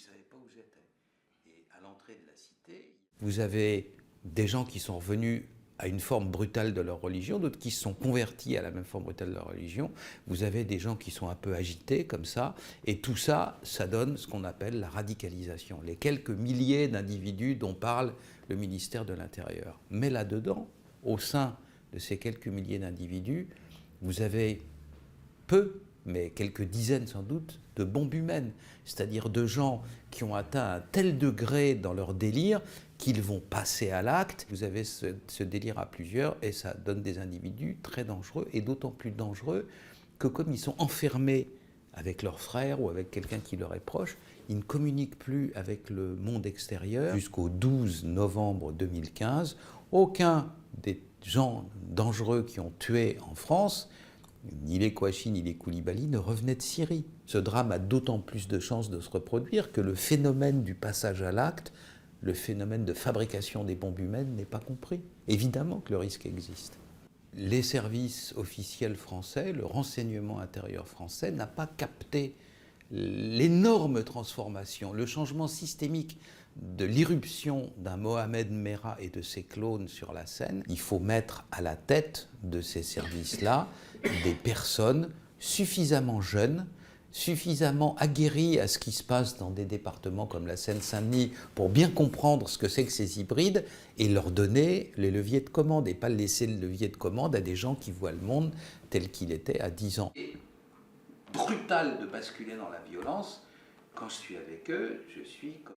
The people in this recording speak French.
ne savais pas où j'étais. Et à l'entrée de la cité, vous avez des gens qui sont revenus à une forme brutale de leur religion, d'autres qui se sont convertis à la même forme brutale de leur religion. Vous avez des gens qui sont un peu agités comme ça, et tout ça, ça donne ce qu'on appelle la radicalisation, les quelques milliers d'individus dont parle le ministère de l'Intérieur. Mais là-dedans, au sein de ces quelques milliers d'individus, vous avez peu, mais quelques dizaines sans doute, de bombes humaines, c'est-à-dire de gens qui ont atteint un tel degré dans leur délire qu'ils vont passer à l'acte. Vous avez ce délire à plusieurs et ça donne des individus très dangereux, et d'autant plus dangereux que comme ils sont enfermés avec leurs frères ou avec quelqu'un qui leur est proche, ils ne communiquent plus avec le monde extérieur. Jusqu'au 12 novembre 2015, aucun des gens dangereux qui ont tué en France, ni les Kouachi ni les Koulibaly, ne revenaient de Syrie. Ce drame a d'autant plus de chances de se reproduire que le phénomène du passage à l'acte, le phénomène de fabrication des bombes humaines n'est pas compris. Évidemment que le risque existe. Les services officiels français, le renseignement intérieur français n'a pas capté l'énorme transformation, le changement systémique de l'irruption d'un Mohamed Merah et de ses clones sur la scène. Il faut mettre à la tête de ces services-là des personnes suffisamment jeunes, suffisamment aguerries à ce qui se passe dans des départements comme la Seine-Saint-Denis pour bien comprendre ce que c'est que ces hybrides et leur donner les leviers de commande et pas laisser le levier de commande à des gens qui voient le monde tel qu'il était à 10 ans. Et brutal de basculer dans la violence, quand je suis avec eux, je suis comme